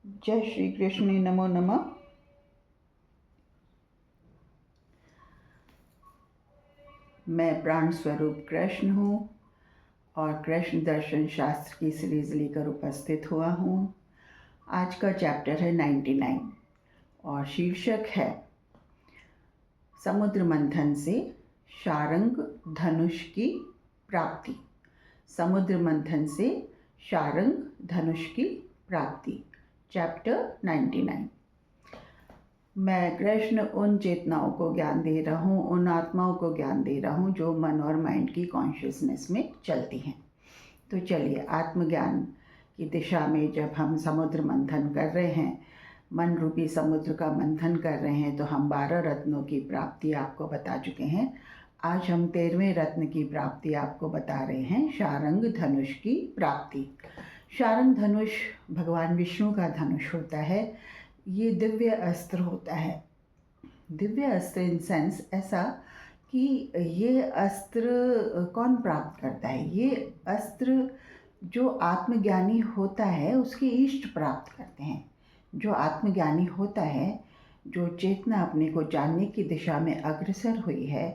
जय श्री कृष्ण। नमो नमः। मैं प्राण स्वरूप कृष्ण हूँ और कृष्ण दर्शन शास्त्र की सीरीज लेकर उपस्थित हुआ हूँ। आज का चैप्टर है 99 और शीर्षक है समुद्र मंथन से शारंग धनुष की प्राप्ति। समुद्र मंथन से शारंग धनुष की प्राप्ति, चैप्टर 99। मैं कृष्ण उन चेतनाओं को ज्ञान दे रहा हूँ, उन आत्माओं को ज्ञान दे रहा हूँ जो मन और माइंड की कॉन्शियसनेस में चलती हैं। तो चलिए, आत्मज्ञान की दिशा में जब हम समुद्र मंथन कर रहे हैं, मन रूपी समुद्र का मंथन कर रहे हैं, तो हम 12 रत्नों की प्राप्ति आपको बता चुके हैं। आज हम 13वें रत्न की प्राप्ति आपको बता रहे हैं, शारंग धनुष की प्राप्ति। शारंग धनुष भगवान विष्णु का धनुष होता है। ये दिव्य अस्त्र होता है। दिव्य अस्त्र इन सेंस ऐसा कि ये अस्त्र कौन प्राप्त करता है? ये अस्त्र जो आत्मज्ञानी होता है उसके इष्ट प्राप्त करते हैं। जो आत्मज्ञानी होता है, जो चेतना अपने को जानने की दिशा में अग्रसर हुई है,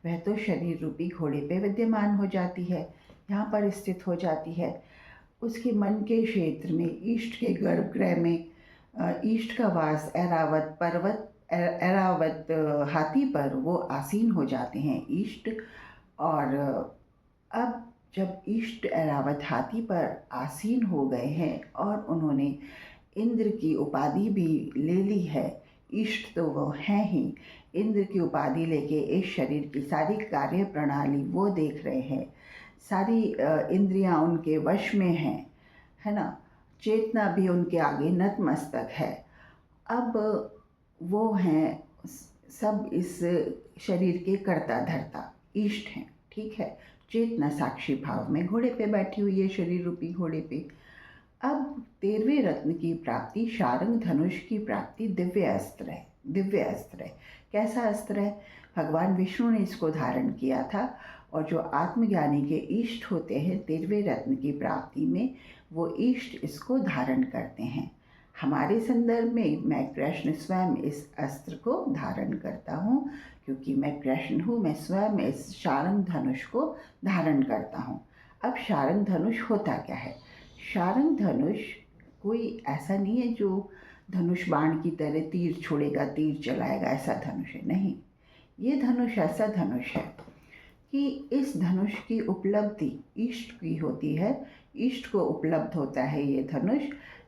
वह तो शरीर रूपी घोड़े पे विद्यमान हो जाती है, यहाँ पर स्थित हो जाती है। उसके मन के क्षेत्र में, ईष्ट के गर्भगृह में, ईष्ट का वास ऐरावत पर्वत, ऐरावत हाथी पर वो आसीन हो जाते हैं ईष्ट। और अब जब ईष्ट ऐरावत हाथी पर आसीन हो गए हैं और उन्होंने इंद्र की उपाधि भी ले ली है, ईष्ट तो वो हैं ही, इंद्र की उपाधि लेके इस शरीर की सारी कार्य प्रणाली वो देख रहे हैं, सारी इंद्रियां उनके वश में हैं, है ना। चेतना भी उनके आगे नतमस्तक है। अब वो हैं सब इस शरीर के कर्ता धर्ता, ईष्ट हैं, ठीक है। चेतना साक्षी भाव में घोड़े पे बैठी हुई है, शरीर रूपी घोड़े पे। अब 13वें रत्न की प्राप्ति, शारंग धनुष की प्राप्ति दिव्य अस्त्र है। दिव्य अस्त्र है। कैसा अस्त्र है? भगवान विष्णु ने इसको धारण किया था और जो आत्मज्ञानी के इष्ट होते हैं 13वें रत्न की प्राप्ति में, वो इष्ट इसको धारण करते हैं। हमारे संदर्भ में मैं कृष्ण स्वयं इस अस्त्र को धारण करता हूँ, क्योंकि मैं कृष्ण हूँ। मैं स्वयं इस शारंग धनुष को धारण करता हूँ। अब शारंग धनुष होता क्या है? शारंग धनुष कोई ऐसा नहीं है जो धनुष बाण की तरह तीर छोड़ेगा, तीर चलाएगा, ऐसा धनुष है नहीं। ये धनुष ऐसा धनुष है कि इस धनुष की उपलब्धि इष्ट की होती है। इष्ट को उपलब्ध होता है ये धनुष।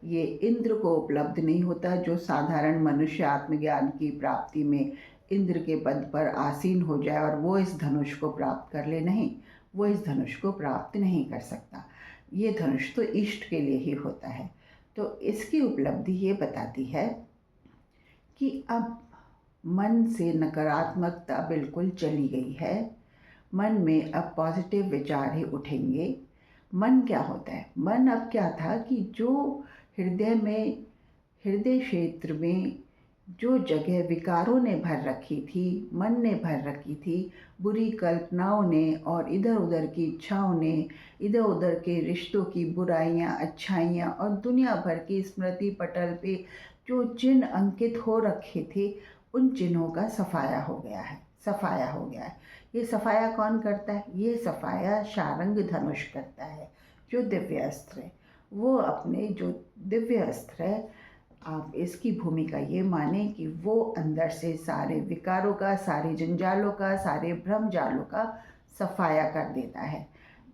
ये इंद्र को उपलब्ध नहीं होता। जो साधारण मनुष्य आत्मज्ञान की प्राप्ति में इंद्र के पद पर आसीन हो जाए और वो इस धनुष को प्राप्त कर ले, नहीं, वो इस धनुष को प्राप्त नहीं कर सकता। ये धनुष तो इष्ट के लिए ही होता है। तो इसकी उपलब्धि ये बताती है कि अब मन से नकारात्मकता बिल्कुल चली गई है। मन में अब पॉजिटिव विचार ही उठेंगे। मन क्या होता है? मन अब क्या था कि जो हृदय में, हृदय क्षेत्र में जो जगह विकारों ने भर रखी थी, मन ने भर रखी थी, बुरी कल्पनाओं ने और इधर उधर की इच्छाओं ने, इधर उधर के रिश्तों की बुराइयां, अच्छाइयां और दुनिया भर की स्मृति पटल पे जो चिन्ह अंकित हो रखे थे, उन चिन्हों का सफाया हो गया है। सफाया हो गया है। ये सफाया कौन करता है? ये सफाया शारंग धनुष करता है, जो दिव्य अस्त्र है। वो अपने जो दिव्य अस्त्र है, आप इसकी भूमिका ये माने कि वो अंदर से सारे विकारों का, सारे जंजालों का, सारे भ्रम जालों का सफाया कर देता है।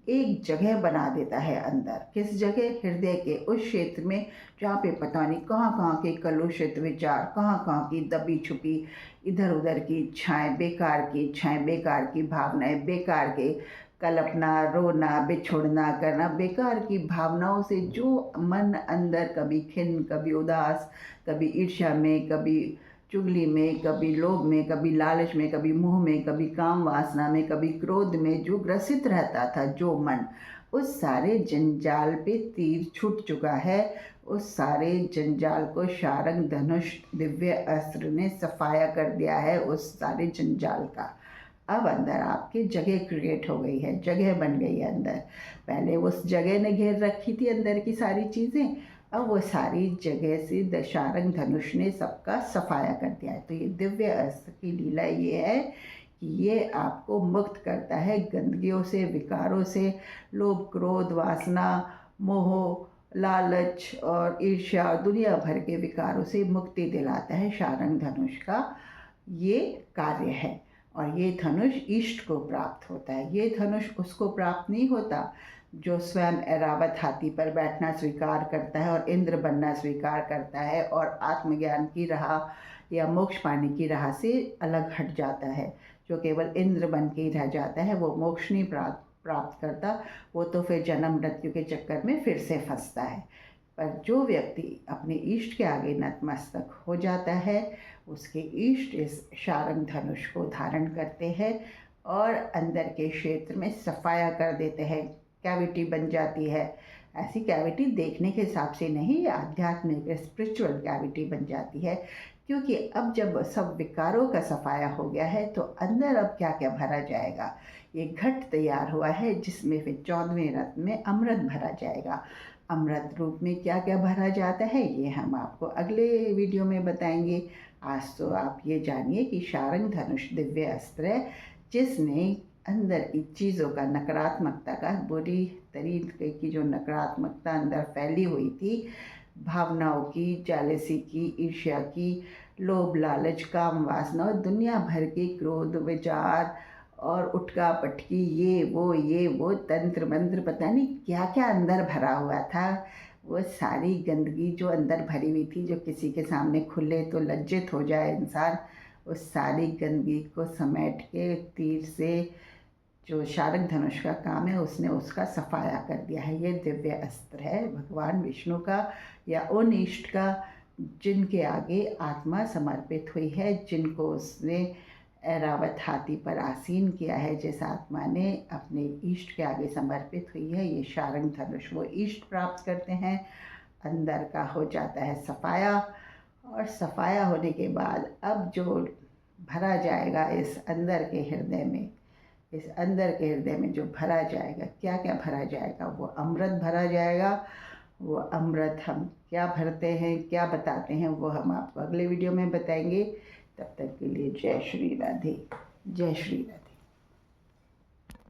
एक जगह बना देता है अंदर। किस जगह? हृदय के उस क्षेत्र में जहाँ पे पता नहीं कहाँ कहाँ के कलुषित विचार, कहाँ कहाँ की दबी छुपी इधर उधर की इच्छाएं, बेकार की इच्छाएं, बेकार की भावनाएं, बेकार के कल्पना, रोना, बिछुड़ना करना, बेकार की भावनाओं से जो मन अंदर कभी खिन्न, कभी उदास, कभी ईर्ष्या में, कभी चुगली में, कभी लोभ में, कभी लालच में, कभी मोह में, कभी काम वासना में, कभी क्रोध में जो ग्रसित रहता था जो मन, उस सारे जंजाल पे तीर छूट चुका है। उस सारे जंजाल को शारंग धनुष दिव्य अस्त्र ने सफाया कर दिया है, उस सारे जंजाल का। अब अंदर आपकी जगह क्रिएट हो गई है, जगह बन गई है अंदर। पहले उस जगह ने घेर रखी थी अंदर की सारी चीज़ें, अब वो सारी जगह से दशारंग धनुष ने सबका सफाया कर दिया है। तो ये दिव्य अस्त्र की लीला ये है कि ये आपको मुक्त करता है गंदगियों से, विकारों से, लोभ, क्रोध, वासना, मोह, लालच और ईर्ष्या, दुनिया भर के विकारों से मुक्ति दिलाता है। शारंग धनुष का ये कार्य है। और ये धनुष इष्ट को प्राप्त होता है। ये धनुष उसको प्राप्त नहीं होता जो स्वयं ऐरावत हाथी पर बैठना स्वीकार करता है और इंद्र बनना स्वीकार करता है और आत्मज्ञान की राह या मोक्ष पाने की राह से अलग हट जाता है। जो केवल इंद्र बन के ही रह जाता है, वो मोक्ष नहीं प्राप्त करता, वो तो फिर जन्म मृत्यु के चक्कर में फिर से फंसता है। पर जो व्यक्ति अपने इष्ट के आगे नतमस्तक हो जाता है, उसके इष्ट इस शारंग धनुष को धारण करते हैं और अंदर के क्षेत्र में सफाया कर देते हैं। कैविटी बन जाती है। ऐसी कैविटी देखने के हिसाब से नहीं, आध्यात्मिक स्पिरिचुअल कैविटी बन जाती है, क्योंकि अब जब सब विकारों का सफाया हो गया है तो अंदर अब क्या क्या भरा जाएगा। ये घट तैयार हुआ है जिसमें फिर 14वें रत्न में अमृत भरा जाएगा। अमृत रूप में क्या क्या भरा जाता है ये हम आपको अगले वीडियो में बताएंगे। आज तो आप ये जानिए कि शारंग धनुष दिव्य अस्त्र है जिसने अंदर की चीज़ों का, नकारात्मकता का, बुरी तरीके की जो नकारात्मकता अंदर फैली हुई थी, भावनाओं की, जालसी की, ईर्ष्या की, लोभ, लालच, काम, वासना और दुनिया भर के क्रोध, विचार और उठका पटकी, ये वो तंत्र मंत्र, पता नहीं क्या क्या अंदर भरा हुआ था। वो सारी गंदगी जो अंदर भरी हुई थी, जो किसी के सामने खुले तो लज्जित हो जाए इंसान, उस सारी गंदगी को समेट के तीर से, जो शारंग धनुष का काम है, उसने उसका सफाया कर दिया है। ये दिव्य अस्त्र है भगवान विष्णु का या उन इष्ट का जिनके आगे आत्मा समर्पित हुई है, जिनको उसने ऐरावत हाथी पर आसीन किया है। जिस आत्मा ने अपने इष्ट के आगे समर्पित हुई है, ये शारंग धनुष वो इष्ट प्राप्त करते हैं। अंदर का हो जाता है सफाया, और सफाया होने के बाद अब जो भरा जाएगा इस अंदर के हृदय में, इस अंदर के हृदय में जो भरा जाएगा, क्या क्या भरा जाएगा, वो अमृत भरा जाएगा। वो अमृत हम क्या भरते हैं, क्या बताते हैं, वो हम आपको अगले वीडियो में बताएंगे। तब तक के लिए जय श्री राधे, जय श्री राधे।